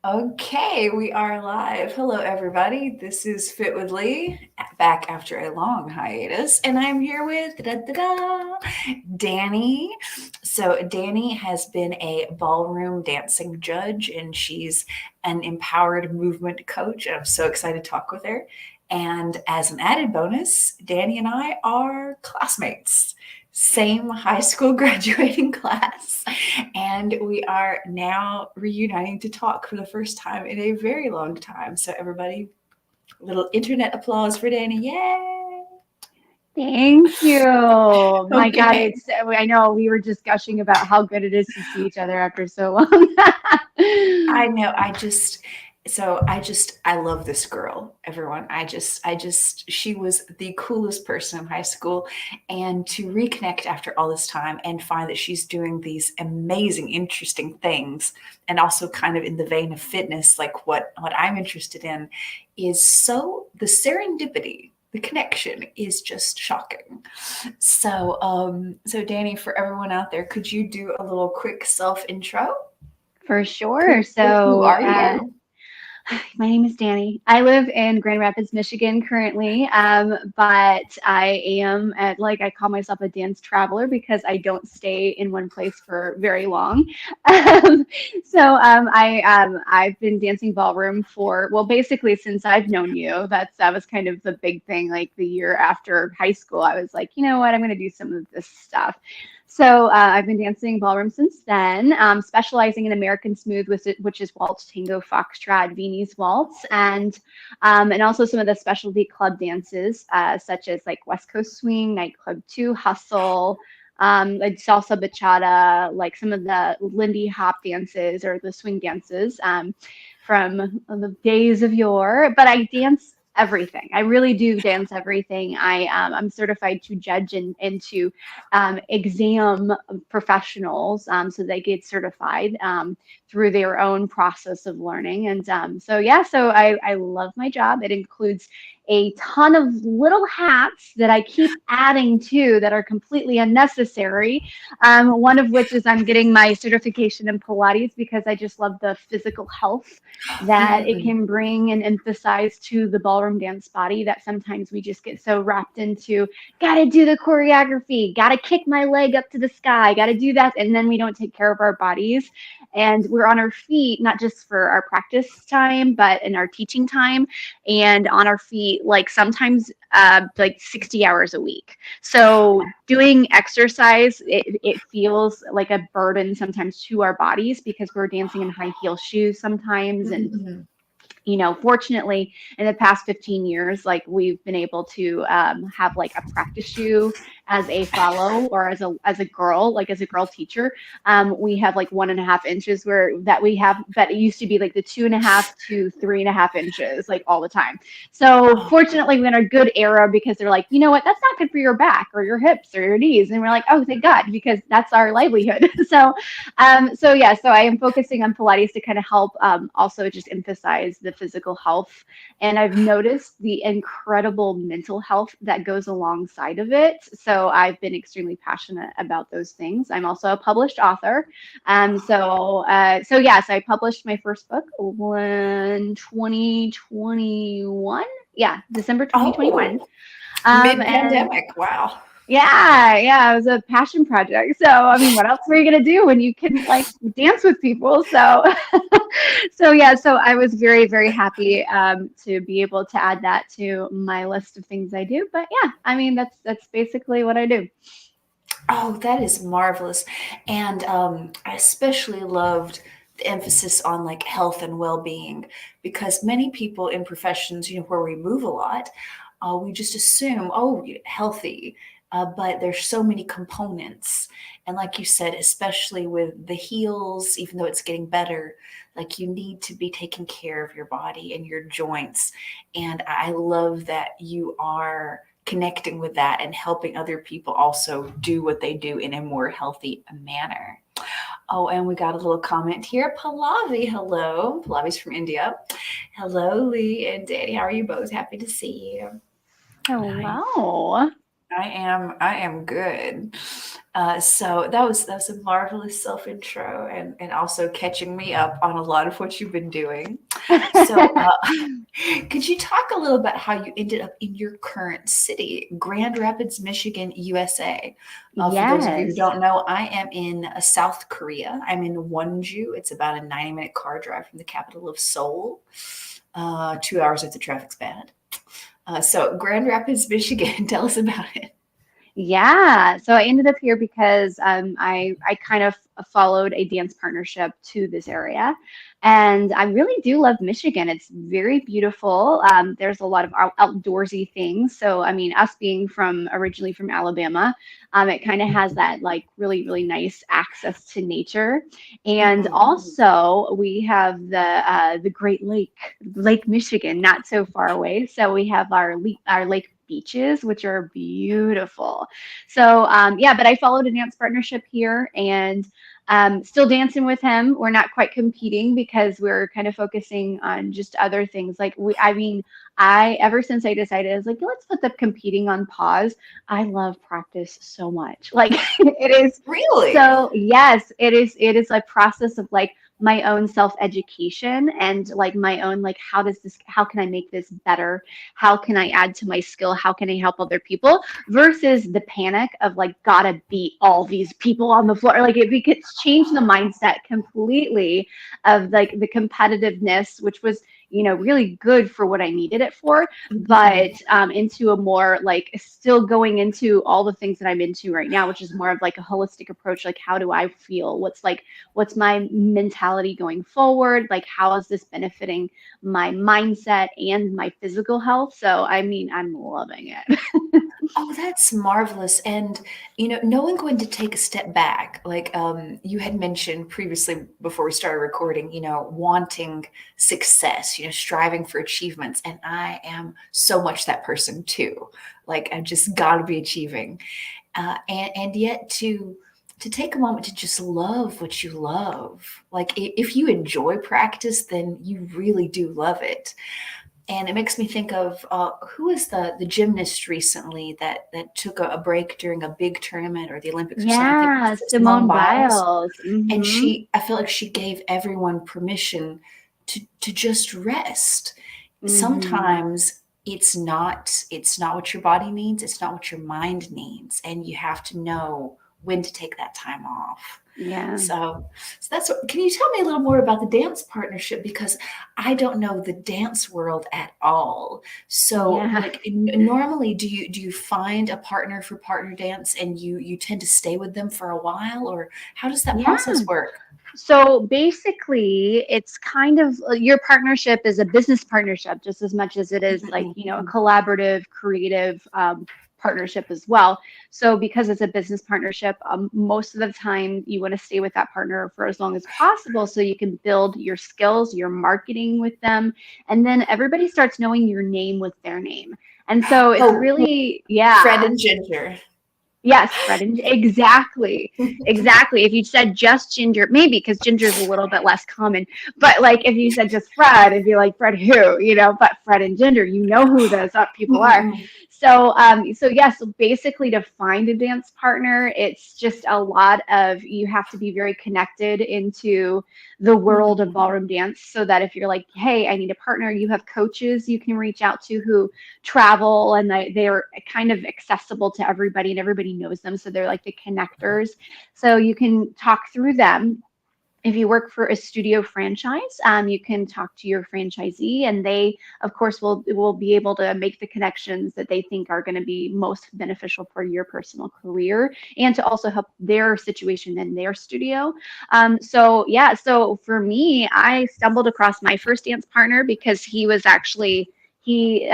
Okay, we are live. Hello, everybody. This is Fit with Leigh, back after a long hiatus, and I'm here with Dani. So, Dani has been a ballroom dancing judge, and she's an empowered movement coach. I'm so excited to talk with her. And as an added bonus, Dani and I are classmates, same high school graduating class. And we are now reuniting to talk for the first time in a very long time. So, everybody, little internet applause for Dani. Yay! Thank you. My God, Okay. I know we were just gushing about how good it is to see each other after so long. I know. I love this girl, everyone. She was the coolest person in high school. And to reconnect after all this time and find that she's doing these amazing, interesting things, and also kind of in the vein of fitness, like what I'm interested in, is so the serendipity. The connection is just shocking. So Dani, for everyone out there, could you do a little quick self intro? For sure. Who So, are you? my name is Dani. I live in Grand Rapids, Michigan currently, but I am I call myself a dance traveler because I don't stay in one place for very long. Um, I've been dancing ballroom for, well, basically since I've known you. That was kind of the big thing. Like the year after high school, I was like, you know what, I'm going to do some of this stuff. So I've been dancing ballroom since then, specializing in American Smooth, which is waltz, tango, foxtrot, Viennese waltz, and also some of the specialty club dances, such as like West Coast Swing, Nightclub 2, Hustle, like salsa bachata, like some of the Lindy Hop dances or the swing dances from the days of yore. But I dance everything. I really do dance everything. I'm certified to judge and to exam professionals, so they get certified through their own process of learning. And so I love my job. It includes a ton of little hats that I keep adding to that are completely unnecessary. One of which is I'm getting my certification in Pilates because I just love the physical health that it Mm, can bring and emphasize to the ballroom dance body that sometimes we just get so wrapped into, gotta do the choreography, gotta kick my leg up to the sky, gotta do that. And then we don't take care of our bodies. And we're on our feet, not just for our practice time, but in our teaching time and on our feet, like sometimes like 60 hours a week. So doing exercise, it feels like a burden sometimes to our bodies because we're dancing in high heel shoes sometimes. And mm, fortunately, in the past 15 years, like we've been able to have like a practice shoe as a follow or as a girl, like as a girl teacher. We have like 1.5 inches where that we have, but it used to be like the 2.5 to 3.5 inches, like all the time. So oh, fortunately, we're in a good era because they're like, you know what, that's not good for your back or your hips or your knees, and we're like, oh, thank God, because that's our livelihood. So I am focusing on Pilates to kind of help also just emphasize the physical health. And I've noticed the incredible mental health that goes alongside of it. So I've been extremely passionate about those things. I'm also a published author. So I published my first book in 2021. Yeah, December 2021. oh, And mid-pandemic. Wow. yeah, it was a passion project. So, I mean, what else were you gonna do when you couldn't like dance with people? So, so I was very, very happy to be able to add that to my list of things I do. But yeah, I mean, that's basically what I do. Oh, that is marvelous. And I especially loved the emphasis on like health and well-being because many people in professions, where we move a lot, we just assume, oh, healthy. But there's so many components. And like you said, especially with the heels, even though it's getting better, like you need to be taking care of your body and your joints. And I love that you are connecting with that and helping other people also do what they do in a more healthy manner. Oh, and we got a little comment here. Pallavi, hello. Pallavi's from India. Hello, Leigh and Dani. How are you both? Happy to see you. Hello. I am good. So that was a marvelous self intro, and also catching me up on a lot of what you've been doing. So, could you talk a little about how you ended up in your current city, Grand Rapids, Michigan, USA? For those of you who Yes. don't know, I am in South Korea. I'm in Wonju. It's about a 90-minute car drive from the capital of Seoul. 2 hours if the traffic's bad. So, Grand Rapids, Michigan. Tell us about it. Yeah, so I ended up here because I kind of followed a dance partnership to this area, and I really do love Michigan. It's very beautiful. There's a lot of outdoorsy things. So I mean, us being from originally from Alabama, it kind of has that like really nice access to nature, and Mhm. also we have the Great Lake Michigan, not so far away. So we have our lake beaches, which are beautiful. So yeah, but I followed a dance partnership here and still dancing with him. We're not quite competing because we're kind of focusing on just other things. Like I mean, I ever since I decided I was like, let's put the competing on pause. I love practice so much. Like it is Really? so yes, it is a process of like my own self education and like my own like how can I make this better, how can I add to my skill, how can I help other people versus the panic of like gotta beat all these people on the floor. Like it could change the mindset completely of like the competitiveness, which was really good for what I needed it for, but Mhm. into a more like still going into all the things that I'm into right now, which is more of like a holistic approach. Like, how do I feel? What's my mentality going forward? Like, how is this benefiting my mindset and my physical health? So, I mean, I'm loving it. Oh, that's marvelous. And, knowing when to take a step back, like you had mentioned previously before we started recording, wanting success, striving for achievements. And I am so much that person too. Like, I've just got to be achieving. And yet to take a moment to just love what you love. Like, if you enjoy practice, then you really do love it. And it makes me think of who was the gymnast recently that took a break during a big tournament or the Olympics or something. I think it Yeah, was Simone Simone Biles, Biles. and Hmm. I feel like she gave everyone permission to just rest. Hmm. Sometimes it's not what your body needs, it's not what your mind needs, and you have to know when to take that time off. Yeah. So that's what, can you tell me a little more about the dance partnership? Because I don't know the dance world at all. So Yeah. like normally do you find a partner for partner dance and you tend to stay with them for a while, or how does that Yeah. process work? So basically, it's kind of your partnership is a business partnership just as much as it is like, a collaborative, creative partnership as well. So because it's a business partnership, most of the time you want to stay with that partner for as long as possible so you can build your skills, your marketing with them, and then everybody starts knowing your name with their name. And so it's Oh, really, Fred yeah. and Ginger. Yes, Fred and exactly, exactly. If you said just Ginger, maybe because Ginger is a little bit less common, but like if you said just Fred, it'd be like Fred who, but Fred and Ginger, you know who those people are. So, so yeah, so basically to find a dance partner, it's just a lot of you have to be very connected into the world of ballroom dance so that if you're like, hey, I need a partner, you have coaches you can reach out to who travel and they're kind of accessible to everybody and everybody knows them. So they're like the connectors. So you can talk through them. If you work for a studio franchise, you can talk to your franchisee, and they, of course, will be able to make the connections that they think are going to be most beneficial for your personal career, and to also help their situation in their studio. So yeah, so for me, I stumbled across my first dance partner because he was actually he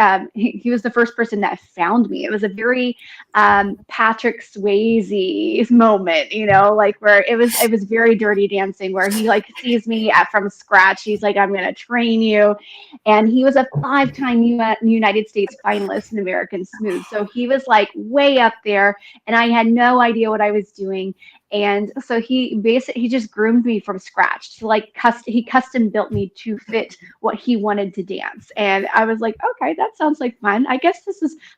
was the first person that found me. It was a very Patrick Swayze moment, like where it was very dirty dancing, where he like sees me from scratch. He's like, I'm gonna train you, and he was a five-time United States finalist in American Smooth, so he was like way up there, and I had no idea what I was doing. And so he just groomed me from scratch to like he custom built me to fit what he wanted to dance. And I was like, okay, that sounds like fun. I guess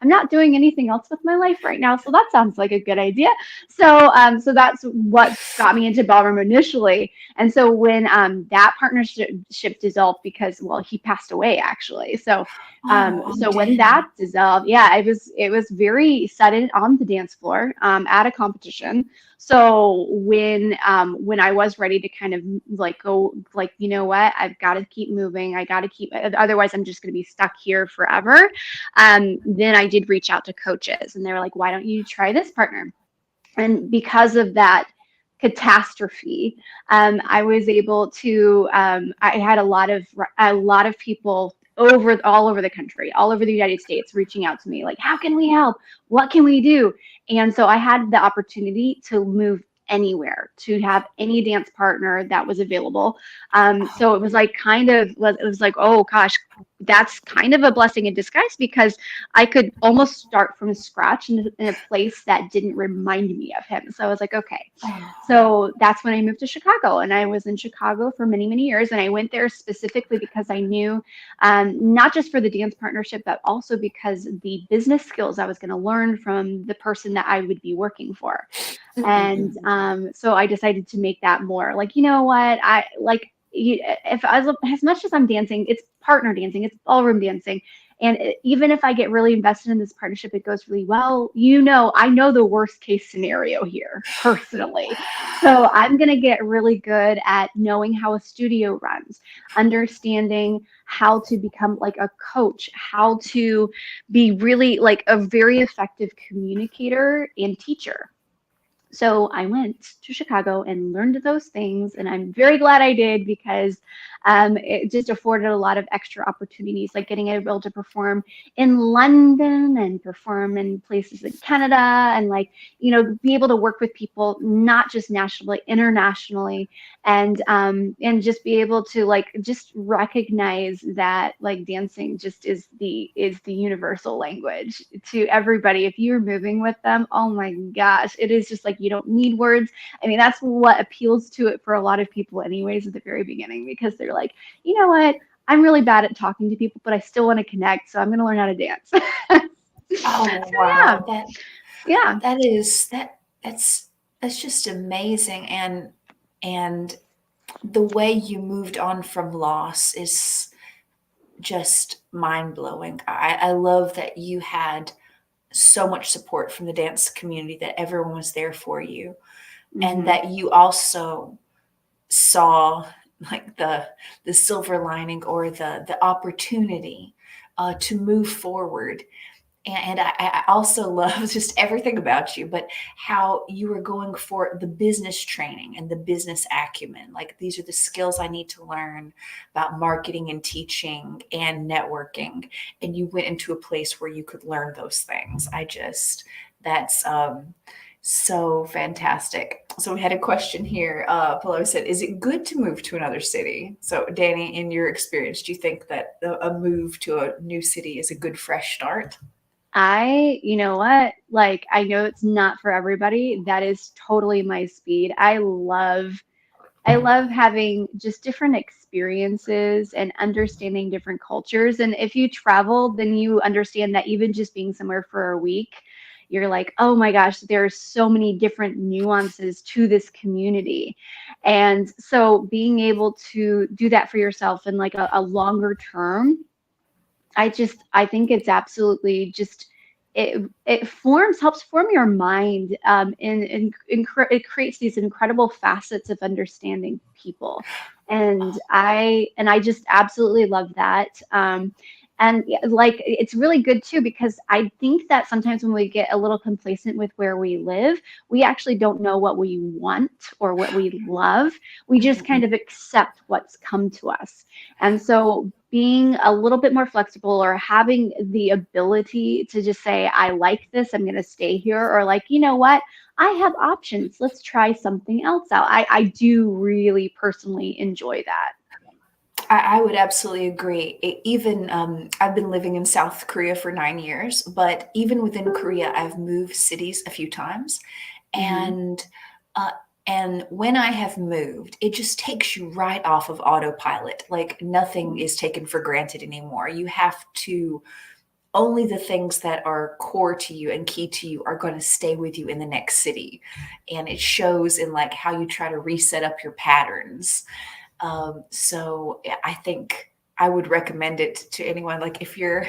I'm not doing anything else with my life right now, so that sounds like a good idea. So that's what got me into ballroom initially. And so when that partnership dissolved, because well, he passed away actually. So when that dissolved, yeah, it was very sudden on the dance floor at a competition. So when I was ready to kind of like go, like, you know what, I've got to keep moving. I got to keep, otherwise I'm just going to be stuck here forever. Then I did reach out to coaches, and they were like, why don't you try this partner? And because of that catastrophe, I was able to. I had a lot of people all over the country, all over the United States, reaching out to me like, how can we help? What can we do? And so I had the opportunity to move anywhere, to have any dance partner that was available. So it was like it was like, oh gosh, that's kind of a blessing in disguise, because I could almost start from scratch in a place that didn't remind me of him. So I was like, okay. So that's when I moved to Chicago, and I was in Chicago for many, many years. And I went there specifically because I knew, not just for the dance partnership, but also because the business skills I was going to learn from the person that I would be working for. And so I decided to make that more like, you know what, I like, if as much as I'm dancing, it's partner dancing, it's ballroom dancing. And even if I get really invested in this partnership, it goes really well. I know the worst case scenario here personally. So I'm going to get really good at knowing how a studio runs, understanding how to become like a coach, how to be really like a very effective communicator and teacher. So I went to Chicago and learned those things, and I'm very glad I did, because it just afforded a lot of extra opportunities, like getting able to perform in London and perform in places in Canada, and like, be able to work with people not just nationally, internationally, and just be able to like just recognize that like dancing just is the universal language to everybody. If you're moving with them, oh my gosh, it is just like you don't need words. I mean, that's what appeals to it for a lot of people anyways at the very beginning, because they're like, you know what, I'm really bad at talking to people, but I still want to connect, so I'm going to learn how to dance. Oh So wow, yeah. that's just amazing, and the way you moved on from loss is just mind blowing. I love that you had so much support from the dance community, that everyone was there for you, and Mm-hmm. that you also saw like the silver lining, or the opportunity to move forward. And I also love just everything about you, but how you were going for the business training and the business acumen. Like, these are the skills I need to learn about marketing and teaching and networking. And you went into a place where you could learn those things. That's so fantastic. So we had a question here. Paolo said, is it good to move to another city? So Dani, in your experience, do you think that a move to a new city is a good fresh start? You know what? Like, I know it's not for everybody. That is totally my speed. I love having just different experiences and understanding different cultures. And if you travel, then you understand that even just being somewhere for a week, you're like, oh my gosh, there's so many different nuances to this community. And so being able to do that for yourself in like a longer term, I think it's absolutely just it helps form your mind, it creates these incredible facets of understanding people, and I just absolutely love that. And yeah, like, it's really good too, because I think that sometimes when we get a little complacent with where we live, we actually don't know what we want or what we love. We just kind of accept what's come to us. And so being a little bit more flexible, or having the ability to just say, I like this, I'm going to stay here, or like, you know what, I have options. Let's try something else out. I do really personally enjoy that. I would absolutely agree. Even I've been living in South Korea for 9 years, but even within Korea, I've moved cities a few times, Hmm. and Uh, and when I have moved, it just takes you right off of autopilot. Like nothing is taken for granted anymore. You have to, only the things that are core to you and key to you are going to stay with you in the next city. And it shows in like how you try to reset up your patterns. So I think I would recommend it to anyone. Like if your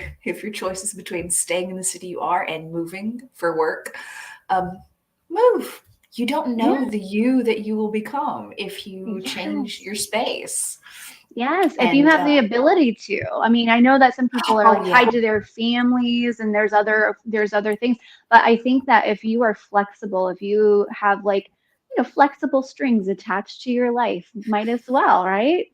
choice is between staying in the city you are and moving for work, um, move. You don't Yeah. know the you that you will become if you change Yes. your space. Yes, if you And have the ability to. I mean, I know that some people are oh like yeah, tied to their families and there's other things, but I think that if you are flexible, if you have like, flexible strings attached to your life, might as well, right?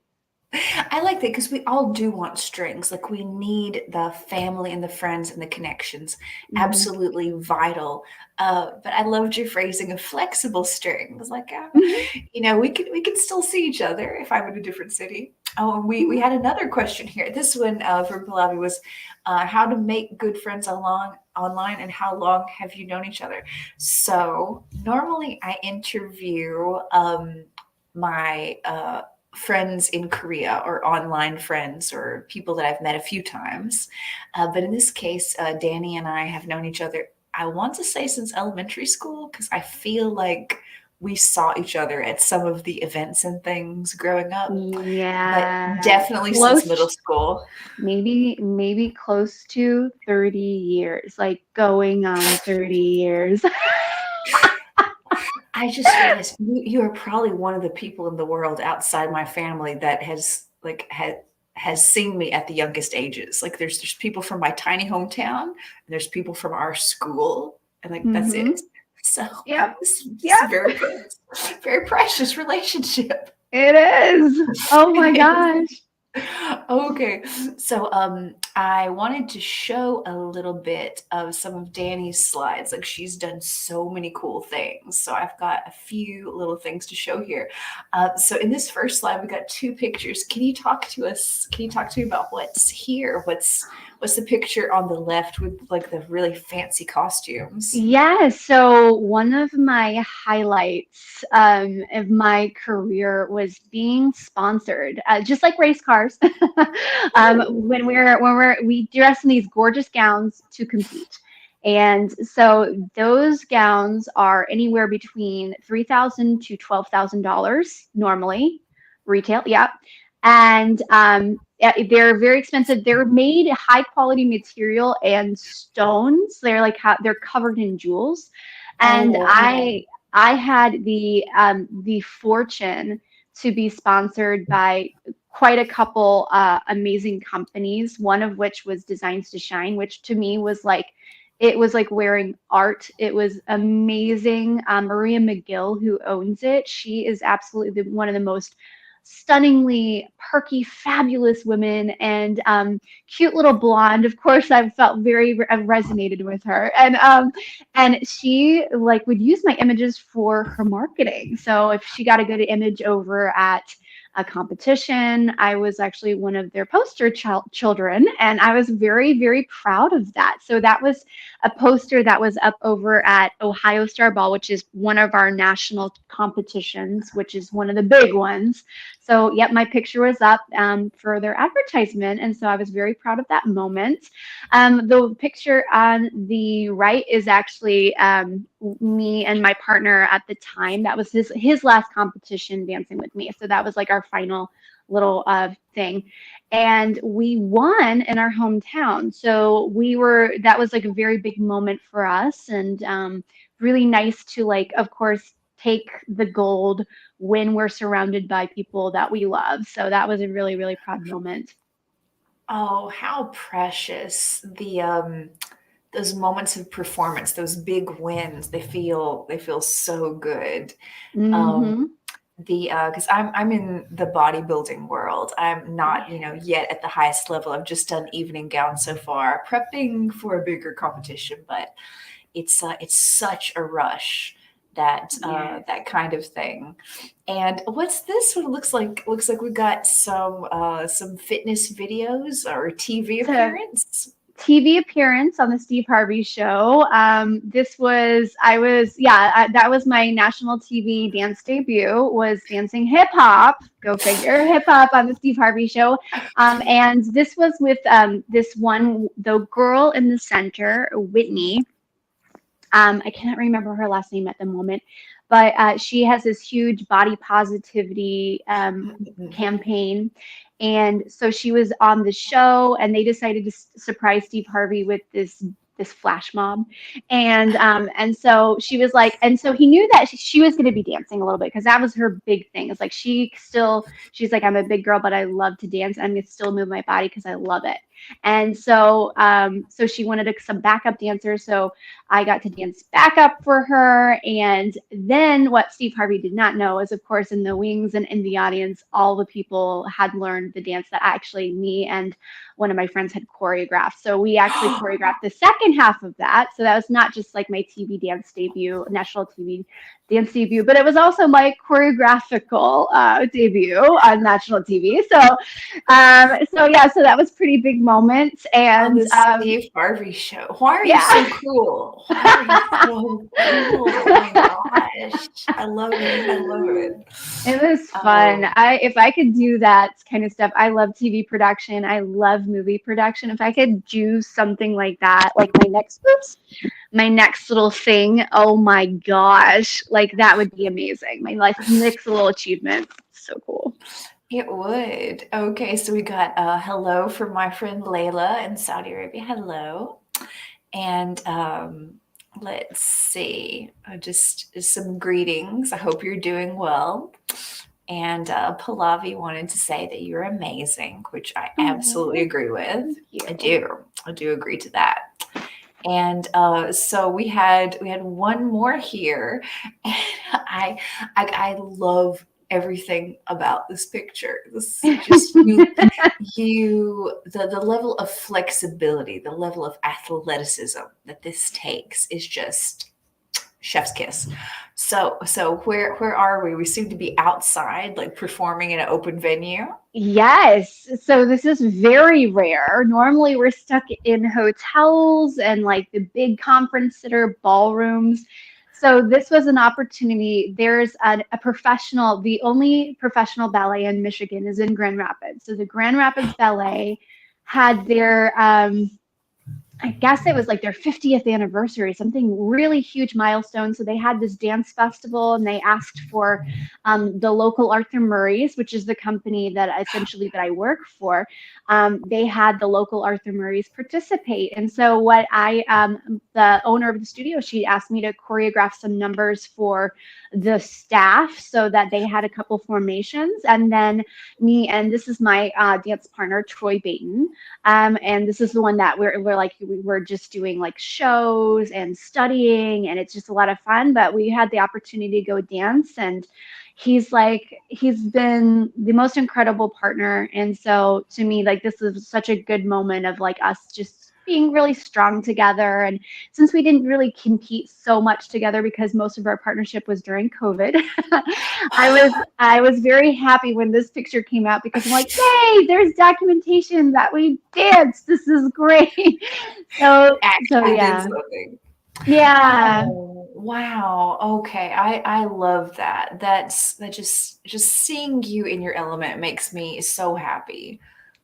I like that because we all do want strings. Like we need the family and the friends and the connections. Hmm. Absolutely vital. But I loved your phrasing of flexible strings. Like, Hmm. we could still see each other if I'm in a different city. Oh, and we had another question here. This one from Pallavi was how to make good friends online and how long have you known each other? So normally I interview my friends in Korea or online friends or people that I've met a few times. But in this case, Dani and I have known each other, I want to say since elementary school, because I feel like we saw each other at some of the events and things growing up, but Yeah, definitely since middle close, school. maybe close to 30 years, like going on 30 years. I just realized you are probably one of the people in the world outside my family that has seen me at the youngest ages. Like there's people from my tiny hometown, and there's people from our school, and like that's Hmm. it. So Yep. this is a Yep. very precious relationship. It is. Oh my gosh. Okay, so I wanted to show a little bit of some of Dani's slides. Like she's done so many cool things. So I've got a few little things to show here. So in this first slide, we got two pictures. Can you talk to us? Can you talk to me about what's here? What's the picture on the left with like the really fancy costumes? Yeah, so one of my highlights of my career was being sponsored, just like race cars. We dress in these gorgeous gowns to compete, and so those gowns are anywhere between $3,000 to $12,000 normally, retail. Yeah, and they're very expensive. They're made high quality material and stones. They're covered in jewels, and Oh, I had the fortune to be sponsored by quite a couple amazing companies. One of which was Designs to Shine, which to me was like. It was like wearing art. It was amazing. Maria McGill, who owns it, she is absolutely one of the most stunningly perky, fabulous women, and cute little blonde. Of course, I felt I resonated with her, and she like would use my images for her marketing. So if she got a good image over at a competition, I was actually one of their poster children, and I was very, very proud of that. So that was a poster that was up over at Ohio Star Ball, which is one of our national competitions, which is one of the big ones. So, yep, my picture was up for their advertisement. And so I was very proud of that moment. The picture on the right is actually me and my partner at the time. That was his last competition dancing with me. So that was like our final little thing. And we won in our hometown. So that was like a very big moment for us, and really nice to, like, of course, take the gold when we're surrounded by people that we love. So that was a really, really proud moment. oh, how precious the those moments of performance, those big wins. They feel so good. Um, Mm-hmm. the because I'm in the bodybuilding world. I'm not yet at the highest level. I've just done evening gown so far, prepping for a bigger competition. But it's such a rush that Yes. that kind of thing. And what's this one looks like? Looks like we got some fitness videos or TV So appearance. TV appearance on the Steve Harvey show. That was my national TV dance debut, was dancing hip hop. Go figure, hip hop on the Steve Harvey show. And this was with the girl in the center, Whitney. I cannot remember her last name at the moment, but she has this huge body positivity campaign. And so she was on the show, and they decided to surprise Steve Harvey with this flash mob, and so she was like, and so he knew that she was going to be dancing a little bit because that was her big thing. It's like she's like, I'm a big girl, but I love to dance. I'm going to still move my body because I love it. And so so she wanted some backup dancers, so I got to dance backup for her. And then what Steve Harvey did not know is, of course, in the wings and in the audience, all the people had learned the dance that actually me and one of my friends had choreographed. So we actually choreographed the second half of that. So that was not just like my TV dance debut, national TV dance debut, but it was also my choreographical debut on national TV. So so that was pretty big moment. And on the Steve Harvey show. Why are you so cool? Why are you so cool? Oh my gosh. I love it. I love it. It was fun. If I could do that kind of stuff, I love TV production. I love movie production. If I could do something like that, like my next little thing, oh my gosh, like that would be amazing. My next little achievement. So cool. It would. Okay, so we got hello from my friend Layla in Saudi Arabia. Hello. And let's see, just some greetings. I hope you're doing well. And Pallavi wanted to say that you're amazing, which I absolutely agree with. I do agree to that. And so we had one more here, and I love everything about this picture. This just the level of flexibility, the level of athleticism that this takes is just chef's kiss. So where are we? We seem to be outside, like performing in an open venue. Yes. So this is very rare. Normally we're stuck in hotels and like the big conference center ballrooms. So this was an opportunity. There's the only professional ballet in Michigan is in Grand Rapids. So the Grand Rapids Ballet had their I guess it was like their 50th anniversary, something really huge milestone. So they had this dance festival, and they asked for the local Arthur Murray's, which is the company that I work for. They had the local Arthur Murray's participate. And so the owner of the studio, she asked me to choreograph some numbers for the staff so that they had a couple formations. And then this is my dance partner, Troy Baton. And this is the one that we're just doing like shows and studying, and it's just a lot of fun. But we had the opportunity to go dance, and he's been the most incredible partner. And so to me, like, this is such a good moment of like us just being really strong together. And since we didn't really compete so much together because most of our partnership was during COVID, I was very happy when this picture came out, because I'm like, yay, there's documentation that we danced. This is great. So yeah. Yeah. Oh, wow. Okay. I love that. That just seeing you in your element makes me so happy.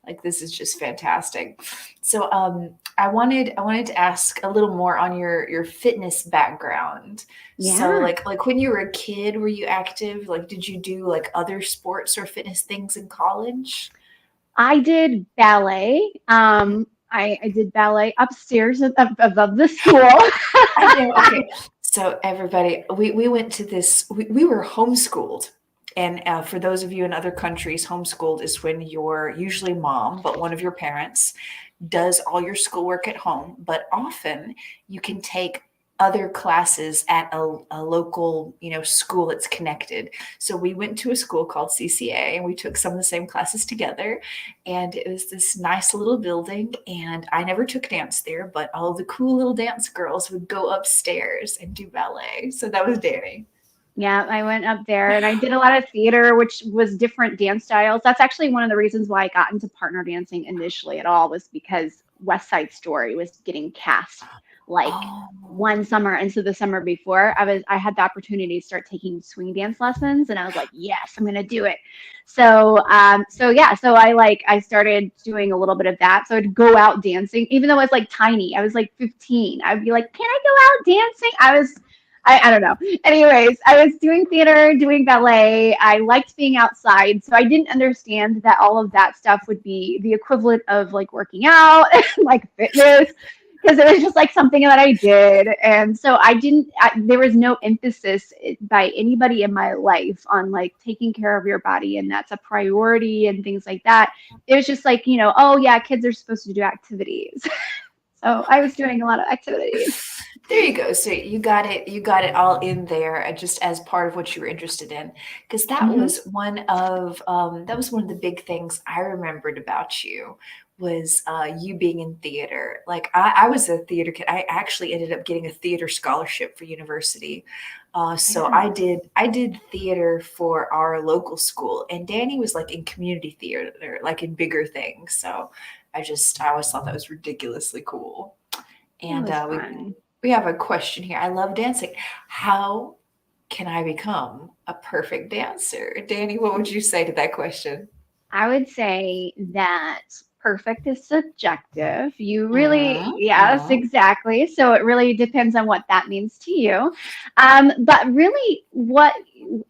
Like, this is just fantastic. So I wanted to ask a little more on your fitness background. Yeah. So like when you were a kid, were you active? Like, did you do like other sports or fitness things in college? I did ballet. I did ballet upstairs above the school. I know. Okay. So everybody, we went to this, we were homeschooled. And for those of you in other countries, homeschooled is when your usually mom, but one of your parents does all your schoolwork at home. But often you can take other classes at a local, school that's connected. So we went to a school called CCA, and we took some of the same classes together. And it was this nice little building. And I never took dance there, but all the cool little dance girls would go upstairs and do ballet. So that was Dani. Yeah, I went up there and I did a lot of theater, which was different dance styles. That's actually one of the reasons why I got into partner dancing initially at all, was because West Side Story was getting cast like Oh, one summer. And so the summer before, I had the opportunity to start taking swing dance lessons, and I was like, yes, I'm gonna do it. So yeah, so I started doing a little bit of that. So I'd go out dancing, even though I was like tiny. I was like 15. I'd be like, can I go out dancing? I don't know. Anyways, I was doing theater, doing ballet. I liked being outside. So I didn't understand that all of that stuff would be the equivalent of like working out, like fitness, because it was just like something that I did. And so there was no emphasis by anybody in my life on like taking care of your body and that's a priority and things like that. It was just like, oh yeah, kids are supposed to do activities. So I was doing a lot of activities. there you go. So you got it all in there, just as part of what you were interested in, because Hmm. that was one of the big things I remembered about you was you being in theater. Like I was a theater kid. I actually ended up getting a theater scholarship for university. So Yeah. I did theater for our local school, and Dani was like in community theater, like in bigger things. So I always thought that was ridiculously cool. It And was fun. we have a question here. I love dancing. How can I become a perfect dancer? Dani, what would you say to that question? I would say that perfect is subjective. You really, Mm, yes, mm. exactly. So it really depends on what that means to you. But really,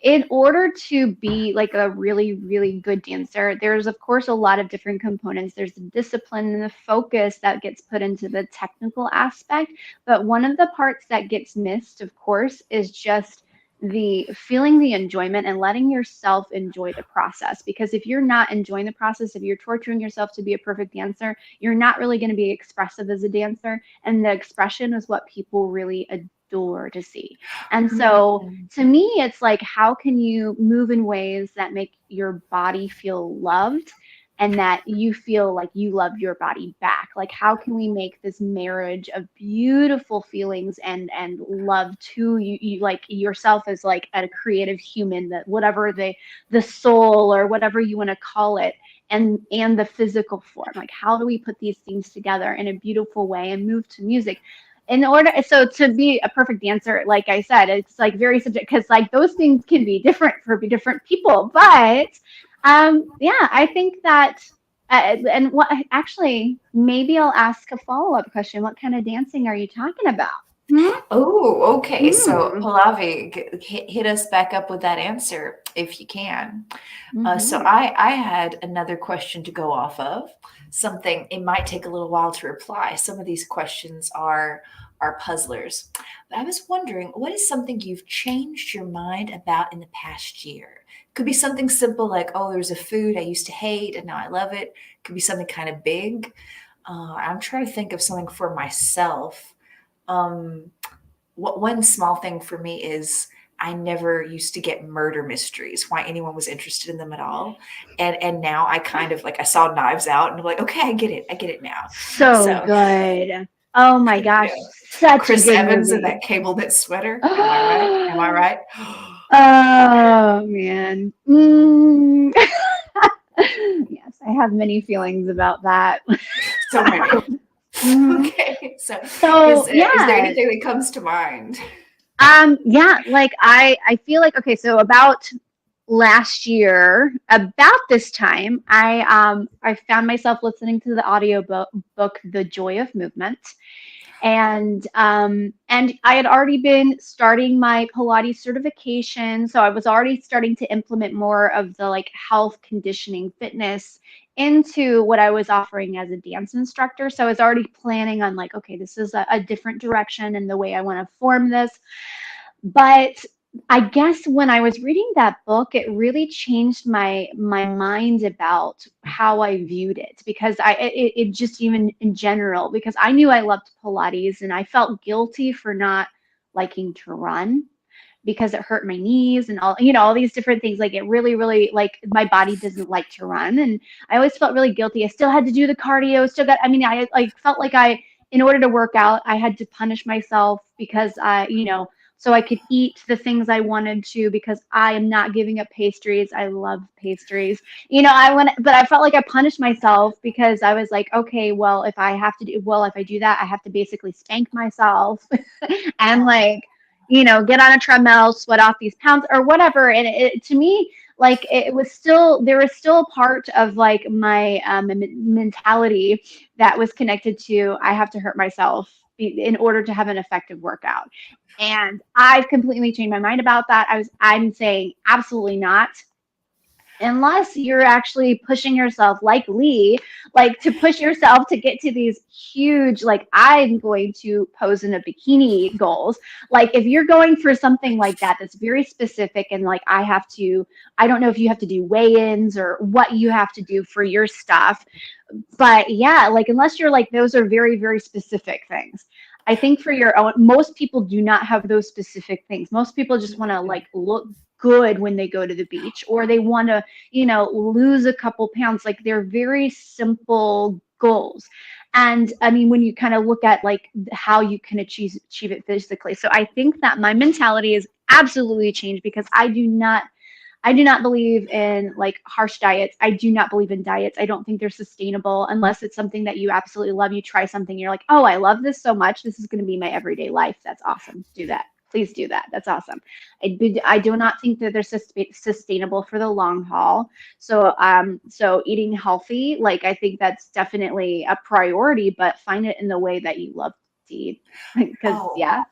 in order to be like a really, really good dancer, there's of course a lot of different components. There's the discipline and the focus that gets put into the technical aspect. But one of the parts that gets missed, of course, is just the feeling the enjoyment and letting yourself enjoy the process, because if you're not enjoying the process, if you're torturing yourself to be a perfect dancer, you're not really going to be expressive as a dancer, and the expression is what people really adore to see. And so Mm. to me it's like, how can you move in ways that make your body feel loved and that you feel like you love your body back? Like, how can we make this marriage of beautiful feelings and love to you like yourself as like a creative human, that whatever the soul or whatever you want to call it, and the physical form, like how do we put these things together in a beautiful way and move to music in order? So to be a perfect dancer, like I said, it's like very subject, because like those things can be different for different people. But yeah, I think that, and what actually, maybe I'll ask a follow-up question. What kind of dancing are you talking about? Hmm? Oh, okay. So Hmm. Pallavi, hit us back up with that answer if you can. So Hmm. I had another question to go off of. Something it might take a little while to reply. Some of these questions are puzzlers. But I was wondering, what is something you've changed your mind about in the past year? Could be something simple like, oh, there's a food I used to hate and now I love it. Could be something kind of big. I'm trying to think of something for myself. Um, what one small thing for me is I never used to get murder mysteries, why anyone was interested in them at all. And now I kind of like I saw Knives Out and I'm like, okay, I get it. I get it now. So So good. Oh my gosh, yeah. such a Chris good Evans in movie. that cable knit sweater. Am I right? Am I right? Oh man. Mm. Yes, I have many feelings about that. So many. Mhm. Okay. So So is there yeah, anything that comes to mind? yeah, like I feel like, okay, so about last year, about this time, I found myself listening to the audio book The Joy of Movement. And I had already been starting my Pilates certification, so I was already starting to implement more of the like health conditioning fitness into what I was offering as a dance instructor. So I was already planning on like, okay, this is a different direction in the way I want to form this. But I guess when I was reading that book, it really changed my mind about how I viewed it, because it just, even in general, because I knew I loved Pilates and I felt guilty for not liking to run because it hurt my knees and all, all these different things. Like, it really, really, like, my body doesn't like to run, and I always felt really guilty. I still had to do the cardio, still got, I mean, I like felt like in order to work out, I had to punish myself because so I could eat the things I wanted to, because I am not giving up pastries. I love pastries. But I felt like I punished myself because I was like, okay, well, if I do that, I have to basically spank myself and like, get on a treadmill, sweat off these pounds or whatever. And to me, like there was still a part of like my mentality that was connected to, I have to hurt myself in order to have an effective workout. And I've completely changed my mind about that. I'm saying absolutely not, unless you're actually pushing yourself like Leigh, like to push yourself to get to these huge, like I'm going to pose in a bikini goals. Like if you're going for something like that, that's very specific, and like I don't know if you have to do weigh-ins or what you have to do for your stuff. But yeah, like unless you're like, those are very, very specific things. I think for your own, most people do not have those specific things. Most people just want to like look good when they go to the beach, or they want to, lose a couple pounds. Like they're very simple goals. And I mean, when you kind of look at like how you can achieve it physically. So I think that my mentality is absolutely changed, because I do not believe in like harsh diets. I do not believe in diets. I don't think they're sustainable unless it's something that you absolutely love. You try something, you're like, oh, I love this so much. This is going to be my everyday life. That's awesome. Do that. Please do that. That's awesome. I do not think that they're sustainable for the long haul. So eating healthy, like I think that's definitely a priority, but find it in the way that you love to eat. Because Oh, yeah.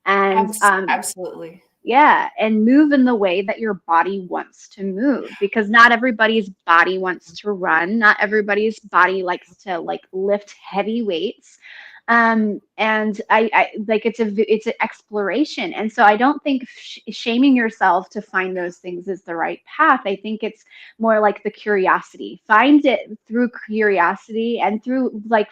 And absolutely. yeah, and move in the way that your body wants to move, because not everybody's body wants to run. Not everybody's body likes to like lift heavy weights. And I like it's an exploration. And so I don't think shaming yourself to find those things is the right path. I think it's more like the curiosity. Find it through curiosity and through like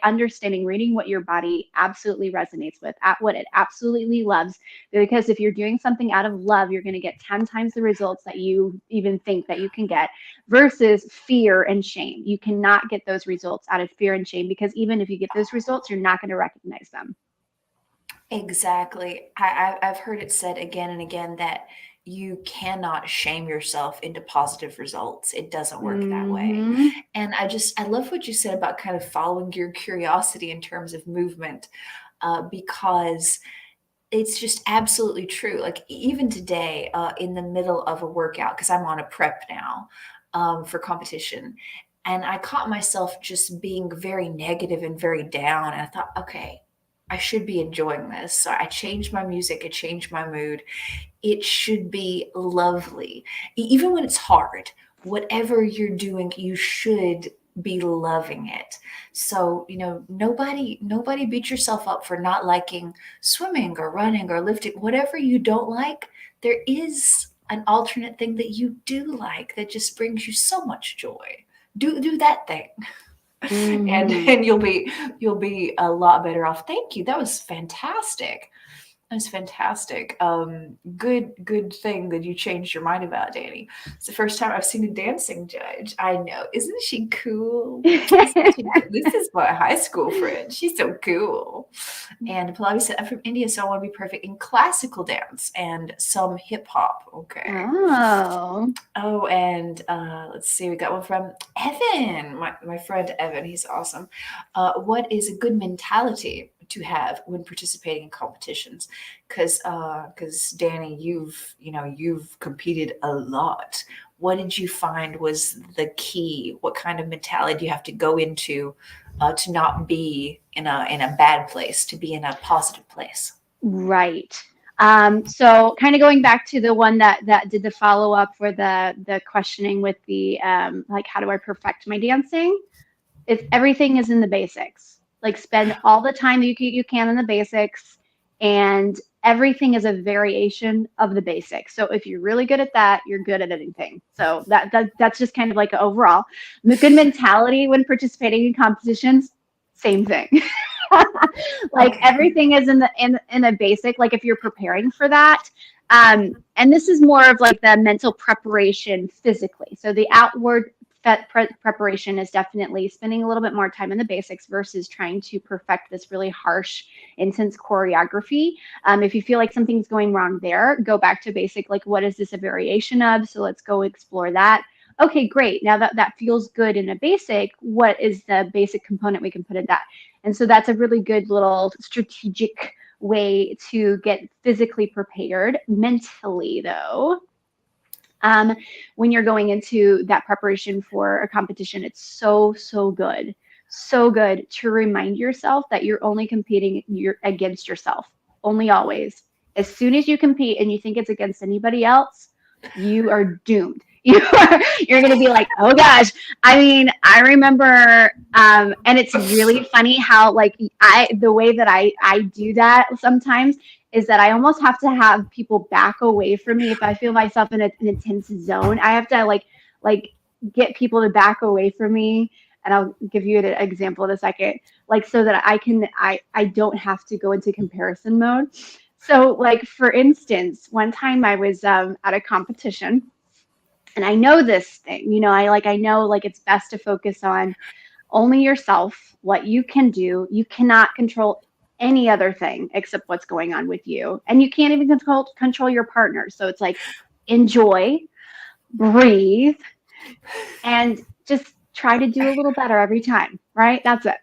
understanding, reading what your body absolutely resonates with, at what it absolutely loves. Because if you're doing something out of love, you're going to get 10 times the results that you even think that you can get, versus fear and shame. You cannot get those results out of fear and shame, because even if you get those results, you're not going to recognize them. Exactly. I've heard it said again and again that you cannot shame yourself into positive results. It doesn't work that way. Mm-hmm. And I love what you said about kind of following your curiosity in terms of movement, because it's just absolutely true. Like even today, in the middle of a workout, because I'm on a prep now, for competition, and I caught myself just being very negative and very down. And I thought, okay, I should be enjoying this. So I changed my music, I changed my mood. It should be lovely. Even when it's hard, whatever you're doing, you should be loving it. So, nobody beat yourself up for not liking swimming or running or lifting. Whatever you don't like, there is an alternate thing that you do like that just brings you so much joy. Do that thing. and Mm-hmm. and you'll be a lot better off. Thank you. That was fantastic. That's fantastic. Good thing that you changed your mind about Dani. It's the first time I've seen a dancing judge. I know. Isn't she cool? This is my high school friend. She's so cool. And Pallavi said, I'm from India, so I want to be perfect in classical dance and some hip hop. Okay. Oh. Oh, and let's see, we got one from Evan, my friend Evan. He's awesome. What is a good mentality to have when participating in competitions? Because Dani, you've competed a lot. What did you find was the key? What kind of mentality do you have to go into to not be in a bad place, to be in a positive place? Right. So kind of going back to the one that did the follow up for the questioning with the like, how do I perfect my dancing? If everything is in the basics, like spend all the time you can in the basics, and everything is a variation of the basics. So if you're really good at that, you're good at anything. So that's just kind of like an overall good mentality when participating in competitions. Same thing. Like Okay. everything is in a basic, like if you're preparing for that. And this is more of like the mental preparation physically. So the outward preparation is definitely spending a little bit more time in the basics versus trying to perfect this really harsh, intense choreography. If you feel like something's going wrong there, go back to basic, like what is this a variation of? So let's go explore that. Okay, great. Now that that feels good in a basic, what is the basic component we can put in that? And so that's a really good little strategic way to get physically prepared. Mentally, though, when you're going into that preparation for a competition, it's so good to remind yourself that you're only competing against yourself, only always. As soon as you compete and you think it's against anybody else, you are doomed. You're going to be like, oh gosh. I mean, I remember, and it's really funny how like the way that I do that sometimes is that I almost have to have people back away from me. If I feel myself in an intense zone, I have to like get people to back away from me. And I'll give you an example in a second, like so that I don't have to go into comparison mode. So like, for instance, one time I was at a competition. And I know this thing, I know like it's best to focus on only yourself, what you can do. You cannot control any other thing except what's going on with you. And you can't even control your partner. So it's like, enjoy, breathe, and just try to do a little better every time, right? That's it.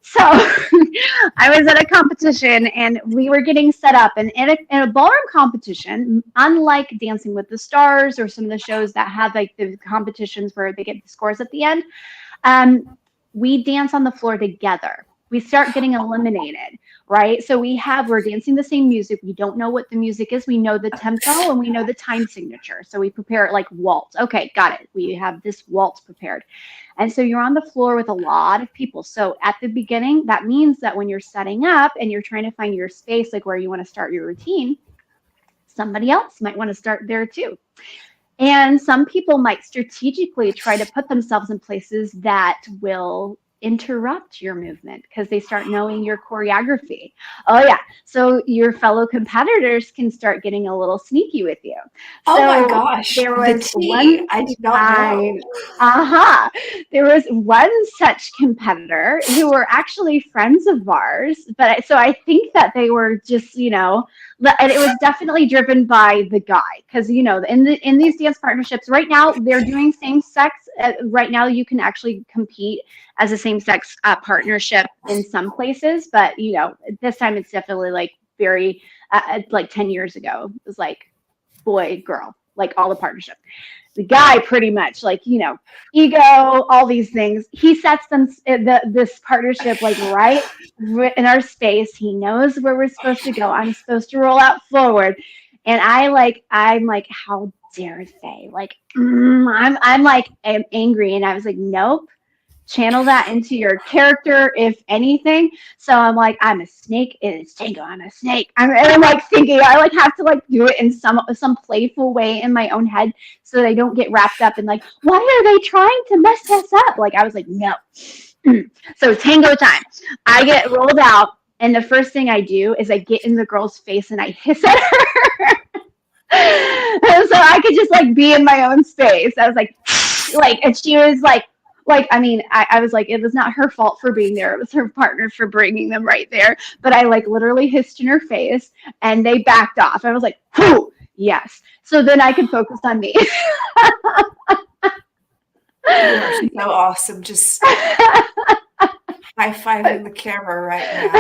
So I was at a competition and we were getting set up, and in a ballroom competition, unlike Dancing with the Stars or some of the shows that have like the competitions where they get the scores at the end, we dance on the floor together. We start getting eliminated, right? So we're dancing the same music. We don't know what the music is. We know the tempo and we know the time signature. So we prepare it like waltz. Okay, got it. We have this waltz prepared. And so you're on the floor with a lot of people. So at the beginning, that means that when you're setting up and you're trying to find your space, like where you want to start your routine, somebody else might want to start there too. And some people might strategically try to put themselves in places that will interrupt your movement because they start knowing your choreography. Oh yeah. So your fellow competitors can start getting a little sneaky with you. Oh so my gosh. There was one I did not know. There was one such competitor who were actually friends of ours, but so I think that they were just, and it was definitely driven by the guy because, in these dance partnerships right now, they're doing same sex. Right now, you can actually compete as a same-sex partnership in some places, but this time it's definitely like very like 10 years ago. It was like boy, girl, like all the partnership. The guy pretty much like, ego, all these things. He sets them this partnership like right in our space. He knows where we're supposed to go. I'm supposed to roll out forward. And I'm like, how dare they? Like, I'm angry. And I was like, nope. Channel that into your character, if anything. So I'm like, I'm a snake and it's tango. I'm a snake. I'm like thinking I like have to like do it in some playful way in my own head so that I don't get wrapped up in like, why are they trying to mess us up? Like I was like, no. So tango time. I get rolled out, and the first thing I do is I get in the girl's face and I hiss at her. So I could just like be in my own space. I was like, and she was like, I was like, it was not her fault for being there. It was her partner for bringing them right there. But I like literally hissed in her face and they backed off. I was like, whew, yes. So then I could focus on me. You're so awesome. Just high-fiving the camera right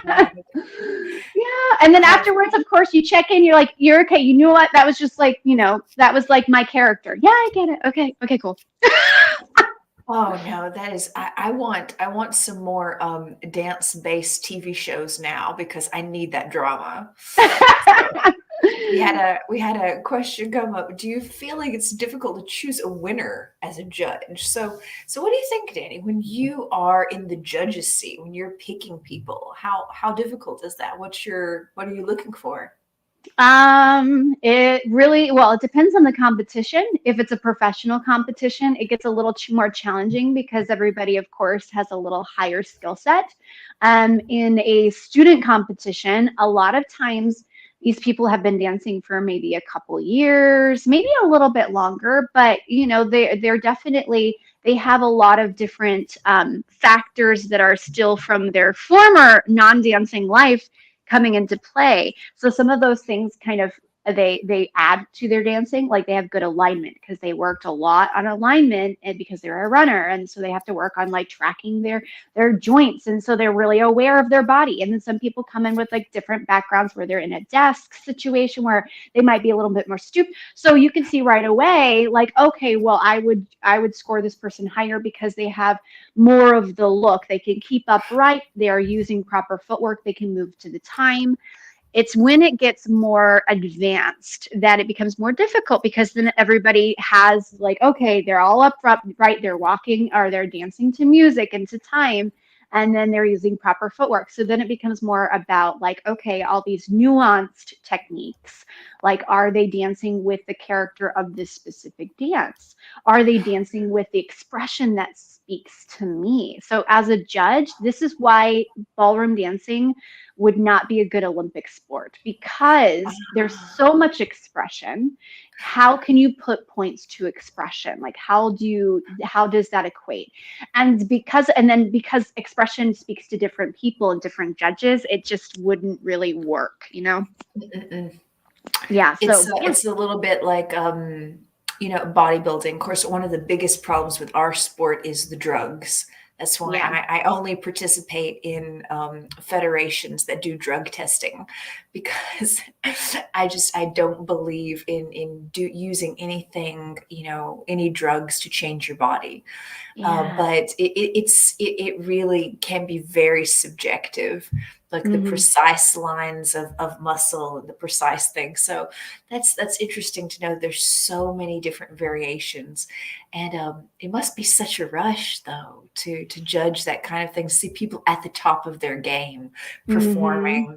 now. Yeah. And then afterwards, of course, you check in. You're like, you're okay. You know what? That was just like, that was like my character. Yeah, I get it. Okay, cool. Oh no, that is I want some more dance-based TV shows now because I need that drama. So, we had a question come up. Do you feel like it's difficult to choose a winner as a judge? So what do you think, Dani, when you are in the judge's seat, when you're picking people, how difficult is that? What are you looking for? It depends on the competition. If it's a professional competition, it gets a little more challenging because everybody, of course, has a little higher skill set. In a student competition, a lot of times, these people have been dancing for maybe a couple years, maybe a little bit longer, but they're definitely, they have a lot of different factors that are still from their former non-dancing life coming into play. So some of those things kind of they add to their dancing, like they have good alignment because they worked a lot on alignment, and because they're a runner, and so they have to work on like tracking their joints, and so they're really aware of their body. And then some people come in with like different backgrounds where they're in a desk situation where they might be a little bit more stooped, so you can see right away like, okay, well, I would score this person higher because they have more of the look, they can keep upright, they are using proper footwork, they can move to the time. It's when it gets more advanced that it becomes more difficult, because then everybody has like, okay, they're all up front, right? They're walking or they're dancing to music and to time, and then they're using proper footwork. So then it becomes more about like, okay, all these nuanced techniques. Like, are they dancing with the character of this specific dance? Are they dancing with the expression that speaks to me? So as a judge, this is why ballroom dancing would not be a good Olympic sport, because there's so much expression. How can you put points to expression? Like, how does that equate? And because expression speaks to different people and different judges, it just wouldn't really work, Mm-mm. Yeah. So yeah. It's a little bit like bodybuilding. Of course, one of the biggest problems with our sport is the drugs. That's why Yeah. I only participate in federations that do drug testing, because I don't believe in using anything, any drugs to change your body. Yeah. But it really can be very subjective, like the Hmm. precise lines of muscle and the precise thing. So that's interesting to know. There's so many different variations, and it must be such a rush though to judge that kind of thing. See people at the top of their game Hmm. performing,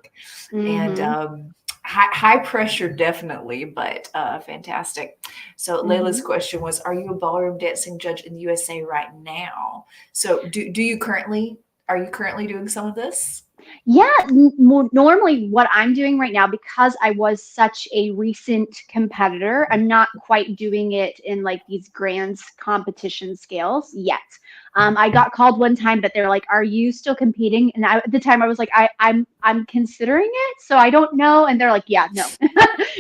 and Hmm. high pressure definitely, but fantastic. So Layla's Hmm. question was, are you a ballroom dancing judge in the USA right now? So are you currently doing some of this? Yeah, normally what I'm doing right now, because I was such a recent competitor, I'm not quite doing it in like these grand competition scales yet. I got called one time, but they're like, "Are you still competing?" And at the time, I was like, I'm considering it, so I don't know." And they're like, "Yeah, no,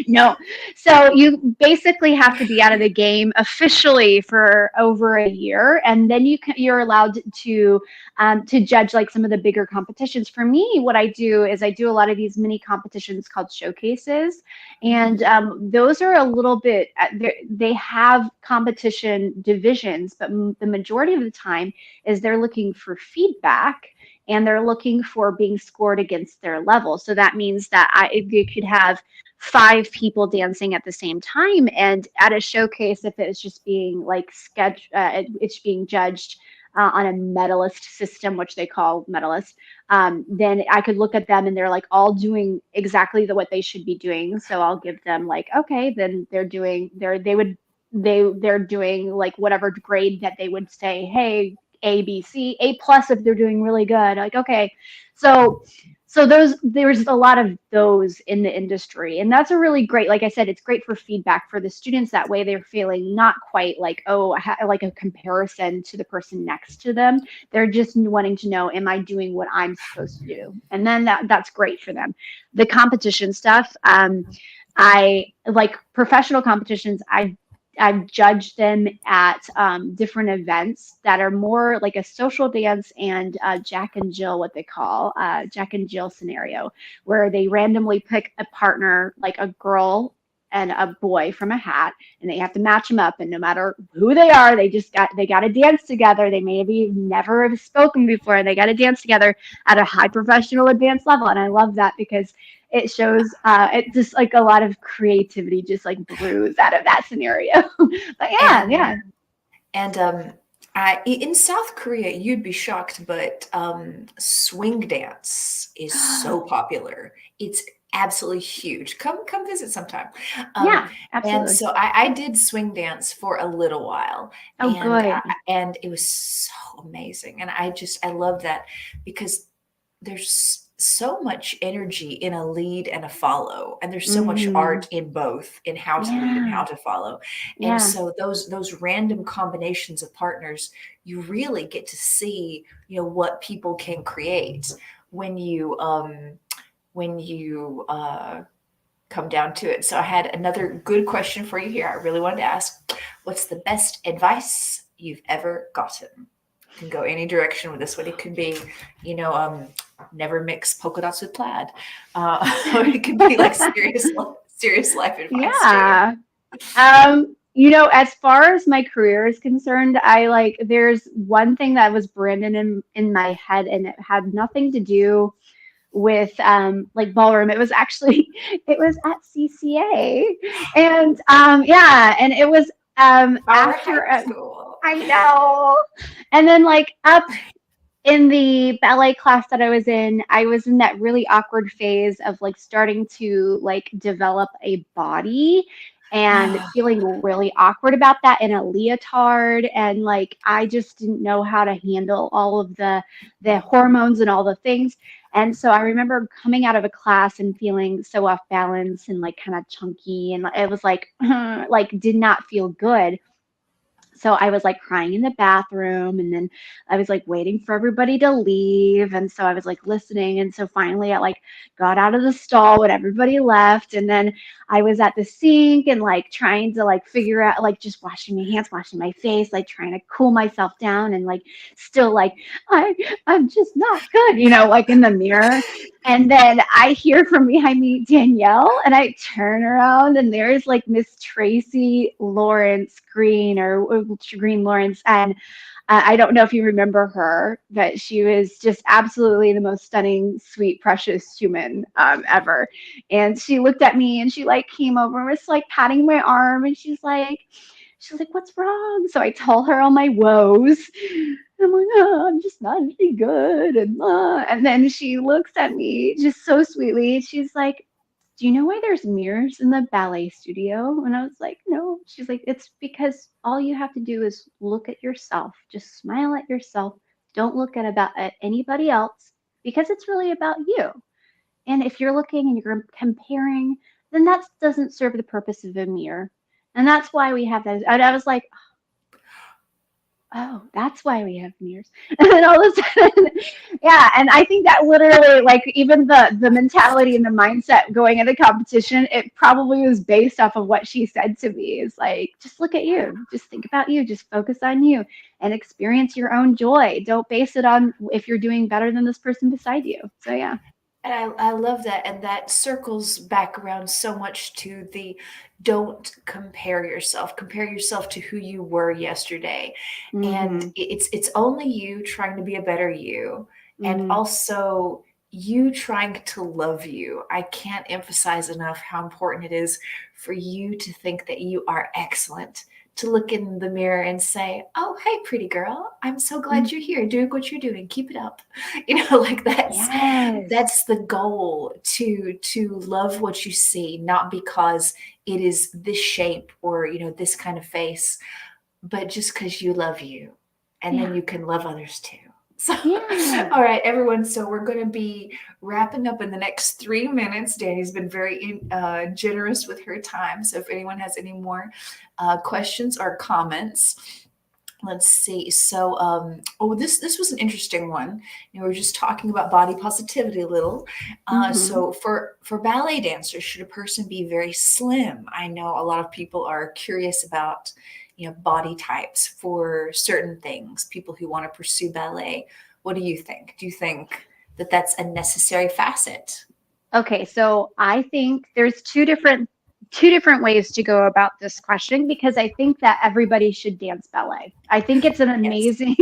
no." So you basically have to be out of the game officially for over a year, and then you're allowed to judge like some of the bigger competitions. For me, what I do is I do a lot of these mini competitions called showcases, and those are a little bit. They have competition divisions, but the majority of the time is they're looking for feedback, and they're looking for being scored against their level. So that means that you could have 5 people dancing at the same time, and at a showcase, if it's just being like it's being judged on a medalist system, which they call medalist, then I could look at them and they're like all doing exactly what they should be doing. So I'll give them like, okay, then they're doing like whatever grade that they would say, hey, A, B, C, A plus if they're doing really good. Like, okay, so there's a lot of those in the industry, and that's a really great, like I said, it's great for feedback for the students. That way they're feeling not quite like, oh, like a comparison to the person next to them. They're just wanting to know, am I doing what I'm supposed to do? And then that's great for them. The competition stuff, I like professional competitions. I've judged them at different events that are more like a social dance and Jack and Jill, what they call Jack and Jill scenario, where they randomly pick a partner, like a girl and a boy from a hat, and they have to match them up. And no matter who they are, they got to dance together. They maybe never have spoken before. They got to dance together at a high professional advanced level. And I love that because it shows it just like a lot of creativity just like brews out of that scenario. But yeah, And yeah. and in South Korea, you'd be shocked, but swing dance is so popular. It's absolutely huge. Come visit sometime. Um, Yeah, and absolutely. so I did swing dance for a little while, Oh, good. and it was so amazing. And I love that because there's so much energy in a lead and a follow, and there's so much Mm-hmm. art in both, in how to lead and Yeah. how to follow. And Yeah. so those random combinations of partners, you really get to see, what people can create when you come down to it. So I had another good question for you here. I really wanted to ask, what's the best advice you've ever gotten? Can go any direction with this one. It could be, you know, um, never mix polka dots with plaid. Or it could be like serious life advice too. Yeah. As far as my career is concerned, there's one thing that was branded in my head, and it had nothing to do with like ballroom. It was actually it was at CCA, and yeah, and it was Our high after school. I know, and then like up in the ballet class that I was in that really awkward phase of like starting to like develop a body and feeling really awkward about that in a leotard, and like I just didn't know how to handle all of the hormones and all the things. And so I remember coming out of a class and feeling so off balance and like kind of chunky, and it was like like did not feel good. So I was like crying in the bathroom, and then I was like waiting for everybody to leave, and so I was like listening, and so finally I like got out of the stall when everybody left, and then I was at the sink and like trying to like figure out, like just washing my hands, washing my face, like trying to cool myself down, and like still like I I'm just not good, like in the mirror. And then I hear from behind me, Danielle, and I turn around, and there's like Miss Tracy Lawrence Green, or Green Lawrence. And I don't know if you remember her, but she was just absolutely the most stunning, sweet, precious human ever. And she looked at me, and she like came over and was like patting my arm, and she's like, what's wrong? So I told her all my woes. I'm like, oh, I'm just not really good. And then she looks at me just so sweetly. She's like, do you know why there's mirrors in the ballet studio? And I was like, no. She's like, it's because all you have to do is look at yourself. Just smile at yourself. Don't look at anybody else, because it's really about you. And if you're looking and you're comparing, then that doesn't serve the purpose of a mirror. And that's why we have that. And I was like, oh, that's why we have mirrors. And then all of a sudden, yeah. And I think that literally, like, even the mentality and the mindset going into competition, it probably was based off of what she said to me. Is like, just look at you, just think about you, just focus on you, and experience your own joy. Don't base it on if you're doing better than this person beside you. So yeah. And I love that. And that circles back around so much to the don't compare yourself. Compare yourself to who you were yesterday. And Mm-hmm. it's only you trying to be a better you. And Mm-hmm. also you trying to love you. I can't emphasize enough how important it is for you to think that you are excellent, to look in the mirror and say, "Oh, hey, pretty girl, I'm so glad you're here doing what you're doing. Keep it up." Like Yes. that's the goal, to love what you see, not because it is this shape or this kind of face, but just because you love you, and then Yeah. you can love others too. So, Yeah. all right, everyone. So we're going to be wrapping up in the next 3 minutes. Dani's been very generous with her time. So if anyone has any more questions or comments, let's see. So, this was an interesting one. We were just talking about body positivity a little. Mm-hmm. So, for ballet dancers, should a person be very slim? I know a lot of people are curious about, body types for certain things. People who want to pursue ballet. What do you think? Do you think that that's a necessary facet? Okay, so I think there's two different ways to go about this question, because I think that everybody should dance ballet. I think it's an Yes. amazing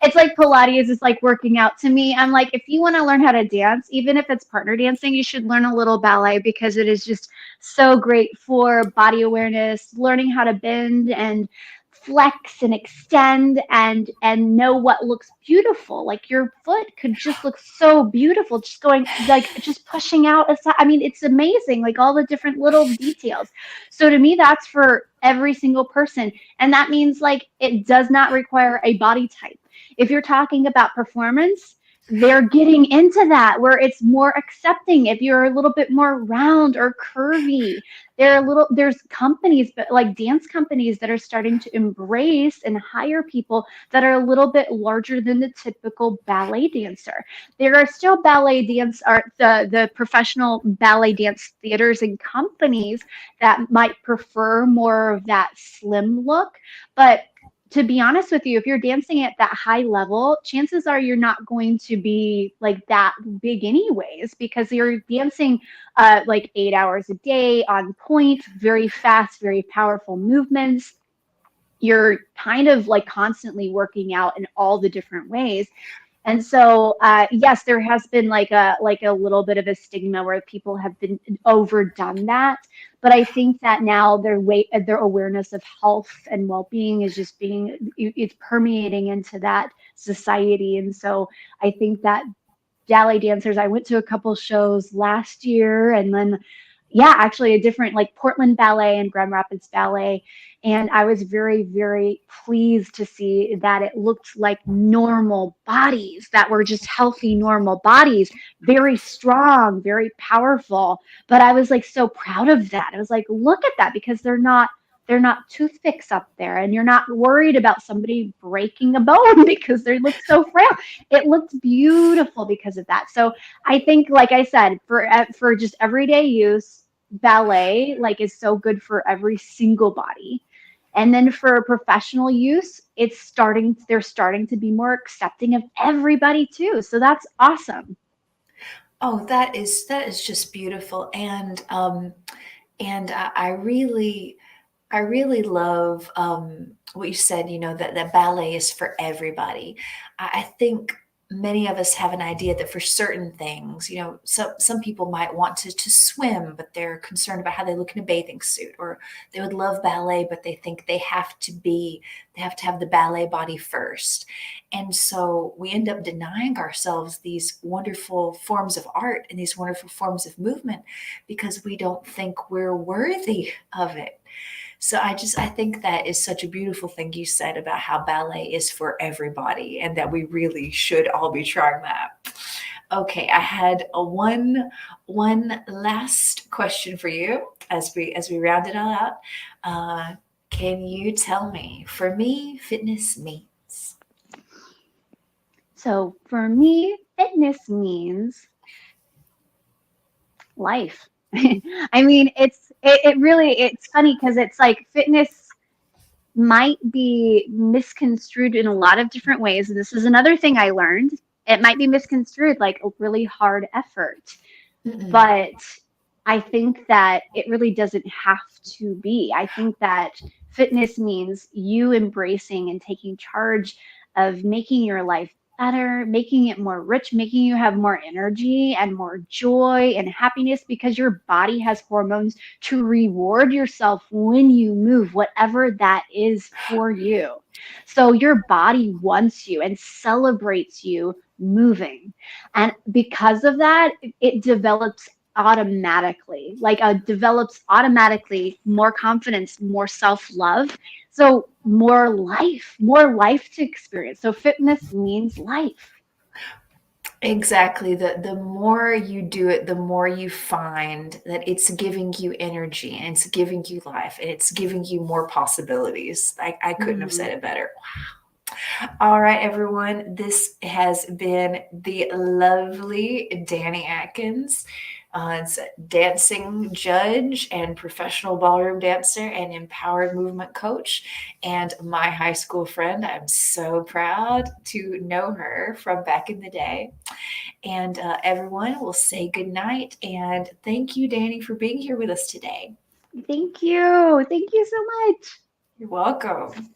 it's like Pilates is like working out to me. I'm like, if you want to learn how to dance, even if it's partner dancing, you should learn a little ballet, because it is just so great for body awareness, learning how to bend and flex and extend and know what looks beautiful. Like your foot could just look so beautiful, just going like just pushing out aside. I mean, it's amazing, like all the different little details. So to me, that's for every single person. And that means like it does not require a body type. If you're talking about performance, they're getting into that where it's more accepting if you're a little bit more round or curvy. There's companies, but like dance companies that are starting to embrace and hire people that are a little bit larger than the typical ballet dancer. There are still ballet dance art, the professional ballet dance theaters and companies that might prefer more of that slim look, but to be honest with you, if you're dancing at that high level, chances are you're not going to be like that big anyways, because you're dancing like 8 hours a day on point, very fast, very powerful movements. You're kind of like constantly working out in all the different ways. And so, yes, there has been like a little bit of a stigma where people have been overdone that. But I think that now their awareness of health and well-being is just it's permeating into that society. And so I think that ballet dancers, I went to a couple shows last year, and then yeah, actually a different like Portland Ballet and Grand Rapids Ballet. And I was very, very pleased to see that it looked like normal bodies that were just healthy, normal bodies, very strong, very powerful. But I was like so proud of that. I was like, look at that, because they're not toothpicks up there, and you're not worried about somebody breaking a bone because they look so frail. It looked beautiful because of that. So I think, like I said, for just everyday use, ballet like is so good for every single body. And then for professional use, they're starting to be more accepting of everybody too. So that's awesome. Oh, that is just beautiful, and I really love what you said. You know that ballet is for everybody. I think many of us have an idea that for certain things, you know, some people might want to swim, but they're concerned about how they look in a bathing suit, or they would love ballet, but they think they have to have the ballet body first. And so we end up denying ourselves these wonderful forms of art and these wonderful forms of movement because we don't think we're worthy of it. So I think that is such a beautiful thing you said about how ballet is for everybody and that we really should all be trying that. Okay, I had a one last question for you as we round it all out. Uh, can you tell me, for me, fitness means? So for me, fitness means life. I mean, it really, it's funny because it's like fitness might be misconstrued in a lot of different ways. And this is another thing I learned. It might be misconstrued like a really hard effort, Mm-mm. but I think that it really doesn't have to be. I think that fitness means you embracing and taking charge of making your life better, making it more rich, making you have more energy and more joy and happiness, because your body has hormones to reward yourself when you move, whatever that is for you. So your body wants you and celebrates you moving. And because of that, it develops automatically, develops automatically more confidence, more self-love. So more life to experience. So fitness means life. Exactly. The more you do it, the more you find that it's giving you energy and it's giving you life and it's giving you more possibilities. I couldn't have Mhm. said it better. All right, everyone. This has been the lovely Dani Atkins. It's a dancing judge and professional ballroom dancer and empowered movement coach, and my high school friend. I'm so proud to know her from back in the day. And everyone will say good night. And thank you, Dani, for being here with us today. Thank you. Thank you so much. You're welcome.